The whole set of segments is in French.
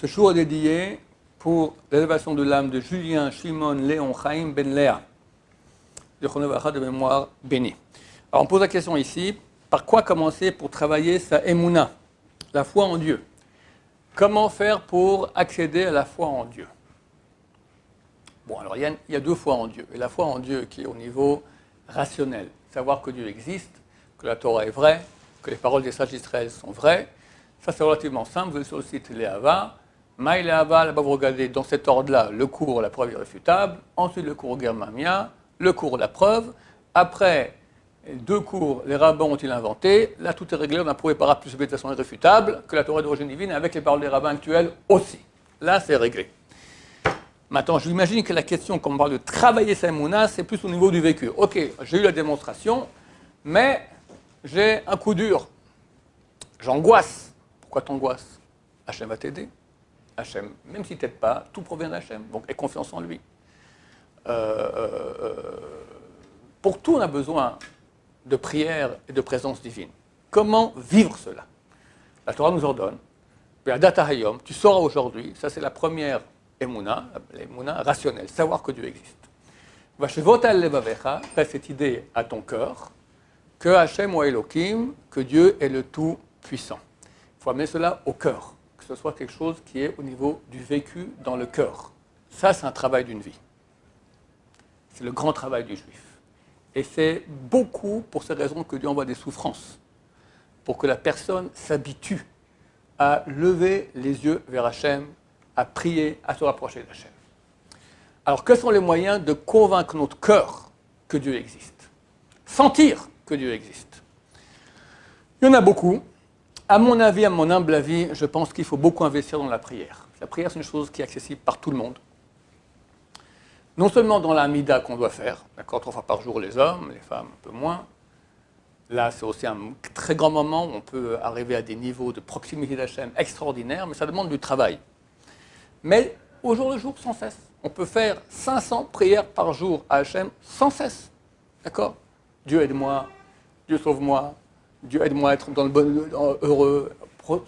Ce jour est dédié pour l'élévation de l'âme de Julien Shimon Léon Chaim Ben Léa, de mémoire bénie. Alors on pose la question ici, par quoi commencer pour travailler sa émouna, la foi en Dieu? Comment faire pour accéder à la foi en Dieu? Bon, alors il y a deux foi en Dieu. Et la foi en Dieu qui est au niveau rationnel, savoir que Dieu existe, que la Torah est vraie, que les paroles des sages d'Israël sont vraies. Ça, c'est relativement simple. Vous allez sur le site Léhava. Maï Léhava, là-bas, vous regardez dans cet ordre-là le cours La preuve irréfutable, ensuite le cours Germamia, le cours La preuve. Après, deux cours, les rabbins ont-ils inventé? Là, tout est réglé. On a prouvé par A plus B de façon irréfutable que la Torah est d'origine divine avec les paroles des rabbins actuels aussi. Là, c'est réglé. Maintenant, je m'imagine que la question, quand on parle de travailler sa émouna, c'est plus au niveau du vécu. Ok, j'ai eu la démonstration, mais j'ai un coup dur. J'angoisse. Pourquoi t'angoisses? Hachem va t'aider. Hachem, même s'il ne t'aide pas, tout provient d'Hachem. Donc, aie confiance en lui. Pour tout, on a besoin de prière et de présence divine. Comment vivre cela? La Torah nous ordonne. Tu sauras aujourd'hui, ça c'est la première émouna, l'émouna rationnelle, savoir que Dieu existe. Fais cette idée à ton cœur, que Hachem ou Elohim, que Dieu est le Tout-Puissant. Il faut amener cela au cœur, que ce soit quelque chose qui est au niveau du vécu dans le cœur. Ça, c'est un travail d'une vie. C'est le grand travail du juif. Et c'est beaucoup pour ces raisons que Dieu envoie des souffrances, pour que la personne s'habitue à lever les yeux vers Hachem, à prier, à se rapprocher d'Hachem. Alors, quels sont les moyens de convaincre notre cœur que Dieu existe? Sentir que Dieu existe. Il y en a beaucoup. À mon avis, à mon humble avis, je pense qu'il faut beaucoup investir dans la prière. La prière, c'est une chose qui est accessible par tout le monde. Non seulement dans la Hamida qu'on doit faire, d'accord, 3 fois par jour les hommes, les femmes un peu moins. Là, c'est aussi un très grand moment où on peut arriver à des niveaux de proximité d'Hachem extraordinaires, mais ça demande du travail. Mais au jour le jour, sans cesse. On peut faire 500 prières par jour à Hachem sans cesse. D'accord? Dieu aide-moi, Dieu sauve-moi, Dieu aide-moi à être heureux,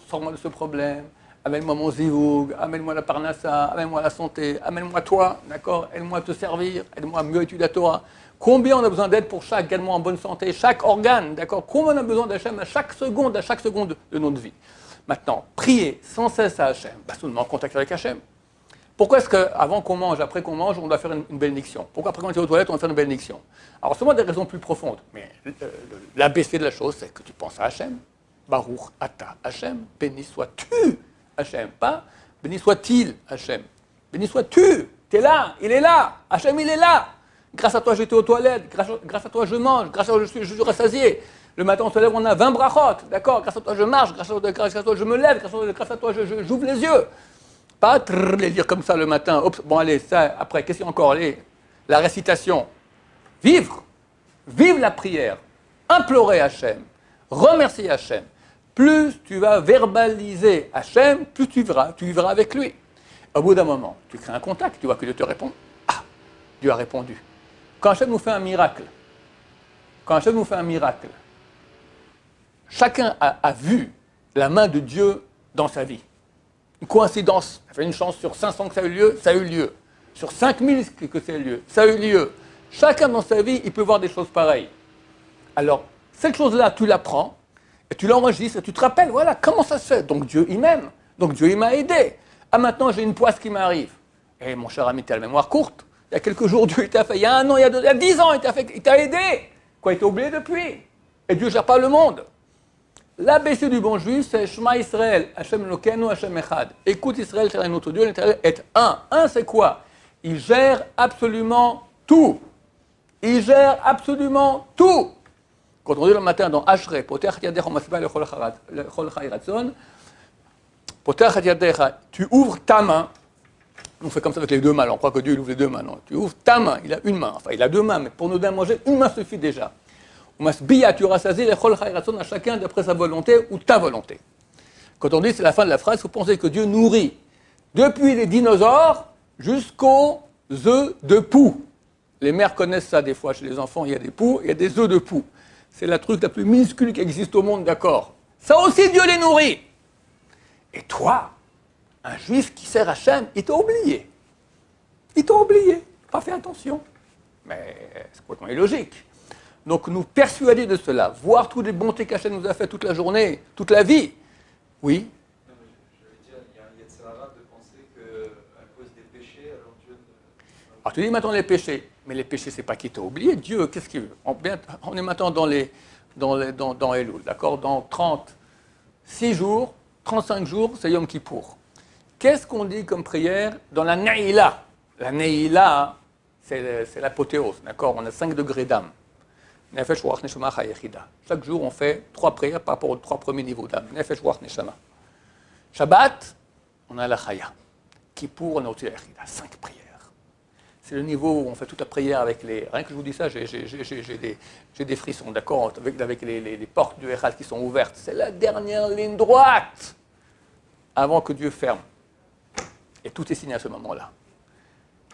sors-moi de ce problème, amène-moi mon zivoug, amène-moi la parnassa, amène-moi la santé, amène-moi toi, d'accord? Aide-moi à te servir, aide-moi à mieux étudier la Torah. Combien on a besoin d'aide pour chaque, gagne-moi en bonne santé, chaque organe, d'accord? Combien on a besoin d'Hachem à chaque seconde de notre vie? Maintenant, prier sans cesse à Hachem, tout le monde en contact avec Hachem. Pourquoi est-ce qu'avant qu'on mange, après qu'on mange, on doit faire une bénédiction? Pourquoi après qu'on est aux toilettes, on doit faire une bénédiction? Alors, c'est moi des raisons plus profondes, mais l'ABC de la chose, c'est que tu penses à Hachem. Baruch ata Hachem, béni sois-tu Hachem, pas béni soit-il Hachem. Béni sois-tu, tu es là, il est là, Hachem il est là. Grâce à toi j'étais aux toilettes, grâce à toi je mange, grâce à toi je suis rassasié. Le matin on se lève, on a 20 brachot, d'accord? Grâce à toi je marche, grâce à toi je me lève, grâce à toi j'ouvre les yeux. Pas les lire comme ça le matin. Oups, bon allez, ça, après, qu'est-ce qu'il y a encore? La récitation. Vivre la prière, implorer Hachem, remercier Hachem. Plus tu vas verbaliser Hachem, plus tu vivras avec lui. Au bout d'un moment, tu crées un contact, tu vois que Dieu te répond. Ah, Dieu a répondu. Quand Hachem nous fait un miracle, chacun a vu la main de Dieu dans sa vie. Une coïncidence, ça fait une chance sur 500 que ça a eu lieu. Sur 5000 que ça a eu lieu, ça a eu lieu. Chacun dans sa vie, il peut voir des choses pareilles. Alors, cette chose-là, tu la prends, et tu l'enregistres, et tu te rappelles, voilà, comment ça se fait? Donc Dieu, il m'aime. Donc Dieu, il m'a aidé. Ah, maintenant, j'ai une poisse qui m'arrive. Et mon cher ami, tu as la mémoire courte. Il y a quelques jours, Dieu, il t'a fait. Il y a 1 an, il y a 10 ans, il t'a aidé. Quoi, il t'a oublié depuis? Et Dieu ne gère pas le monde. L'ABC du bon juif, c'est Shema Israël, Hachem Elokeinu, Hachem Echad. Écoute Israël, car notre Dieu, l'Éternel est un. Un, c'est quoi? Il gère absolument tout. Il gère absolument tout. Quand on dit le matin dans Ashrei, Potech Yadecha Masba Lechol Chayratzon, Potech Yadecha, tu ouvres ta main. On fait comme ça avec les deux mains, on croit que Dieu il ouvre les deux mains. Non, tu ouvres ta main, il a une main. Enfin, il a deux mains, mais pour nous donner à manger, une main suffit déjà. Masbiya, tu rassasies Lechol Chayratzon à chacun d'après sa volonté ou ta volonté. Quand on dit c'est la fin de la phrase, il faut penser que Dieu nourrit depuis les dinosaures jusqu'aux œufs de poux. Les mères connaissent ça des fois chez les enfants, il y a des poux, il y a des œufs de poux. C'est la truc la plus minuscule qui existe au monde, d'accord? Ça aussi, Dieu les nourrit. Et toi, Un juif qui sert Hachem, il t'a oublié. Il t'a oublié, pas fait attention. Mais c'est complètement illogique. Donc nous persuader de cela, voir toutes les bontés qu'Hachem nous a fait toute la journée, toute la vie. Oui. Non, mais je veux dire, il y a un Yetzirah de penser qu'à cause des péchés, alors Dieu ne... Alors tu dis maintenant les péchés, mais les péchés c'est pas qu'il t'a oublié. Dieu, qu'est-ce qu'il veut? On est maintenant dans Elul, d'accord? Dans 36 jours, 35 jours, c'est Yom Kippour. Qu'est-ce qu'on dit comme prière dans la Neila? La Neila, c'est l'apothéose, d'accord? On a 5 degrés d'âme. Nefesh, Ruach, Neshama, Chayechida. Chaque jour, on fait 3 prières par rapport aux 3 premiers niveaux d'âme. Nefesh, Ruach, Neshama. Shabbat, on a la Chaya. Kippour, on a aussi la Yechida. 5 prières. C'est le niveau où on fait toute la prière avec les... Rien que je vous dis ça, j'ai des frissons, d'accord? Avec les portes du Echad qui sont ouvertes. C'est la dernière ligne droite avant que Dieu ferme. Et tout est signé à ce moment-là.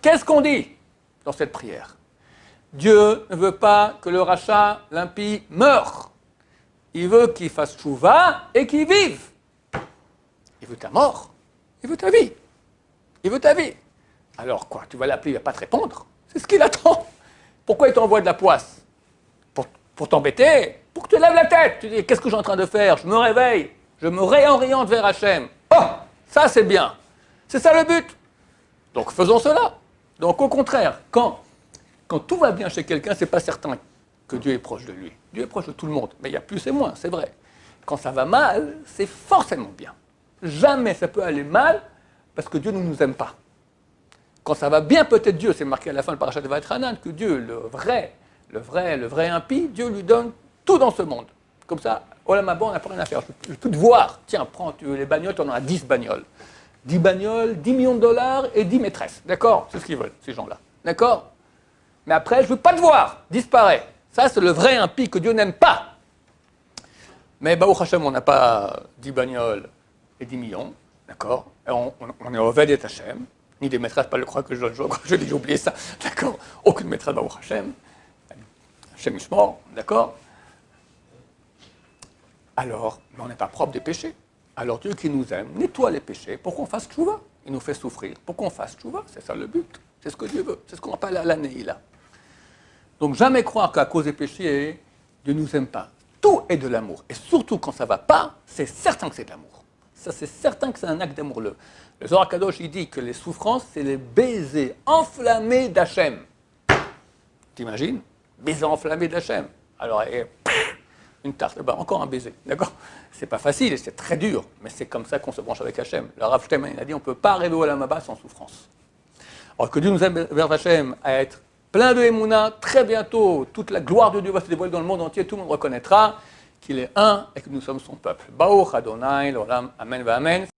Qu'est-ce qu'on dit dans cette prière? Dieu ne veut pas que le rachat, l'impie, meure. Il veut qu'il fasse tchouva et qu'il vive. Il veut ta mort. Il veut ta vie. Il veut ta vie. Alors quoi? Tu vas l'appeler, il ne va pas te répondre. C'est ce qu'il attend. Pourquoi il t'envoie de la poisse? Pour t'embêter? Pour que tu lèves la tête. Tu dis, qu'est-ce que je suis en train de faire? Je me réveille. Je me réoriente vers Hachem. Oh, ça c'est bien. C'est ça le but. Donc faisons cela. Donc au contraire, quand tout va bien chez quelqu'un, ce n'est pas certain que Dieu est proche de lui. Dieu est proche de tout le monde, mais il y a plus et moins, c'est vrai. Quand ça va mal, c'est forcément bien. Jamais ça peut aller mal parce que Dieu ne nous aime pas. Quand ça va bien, peut-être Dieu, c'est marqué à la fin du parashat de Vaïtranan, que Dieu, le vrai impie, Dieu lui donne tout dans ce monde. Comme ça, Olam Haba, on n'a pas rien à faire. Je peux te voir. Tiens, prends les bagnoles, tu en as 10 bagnoles. 10 bagnoles, 10 millions de dollars et 10 maîtresses. D'accord? C'est ce qu'ils veulent, ces gens-là. D'accord? Mais après, je ne veux pas te voir. Disparaît. Ça, c'est le vrai impie que Dieu n'aime pas. Mais Baruch Hashem, on n'a pas 10 bagnoles et 10 millions. D'accord? On est Oved et Hashem. Ni des maîtresses, pas le croix que je donne. J'ai oublié ça. D'accord? Aucune maîtresse Baruch Hashem. Hashem Ishmor. D'accord? Alors, mais on n'est pas propre des péchés. Alors Dieu qui nous aime nettoie les péchés pour qu'on fasse tchouva. Il nous fait souffrir pour qu'on fasse tchouva. C'est ça le but. C'est ce que Dieu veut. C'est ce qu'on appelle la Neila. Donc jamais croire qu'à cause des péchés, Dieu ne nous aime pas. Tout est de l'amour. Et surtout quand ça ne va pas, c'est certain que c'est de l'amour. Ça, c'est certain que c'est un acte d'amour. Le Zohar Kadosh, il dit que les souffrances, c'est les baisers enflammés d'Hachem. T'imagines? Baisers enflammés d'Hachem. Alors, une tarte, ben, encore un baiser, d'accord? C'est pas facile, c'est très dur, mais c'est comme ça qu'on se branche avec Hachem. Le Rav Steinman, il a dit, on ne peut pas arriver au Olam Haba sans souffrance. Alors que Dieu nous aime vers Hachem à être plein de Emouna, très bientôt, toute la gloire de Dieu va se dévoiler dans le monde entier, tout le monde reconnaîtra qu'il est un et que nous sommes son peuple. Baruch Adonai, l'Olam, Amen, Amen.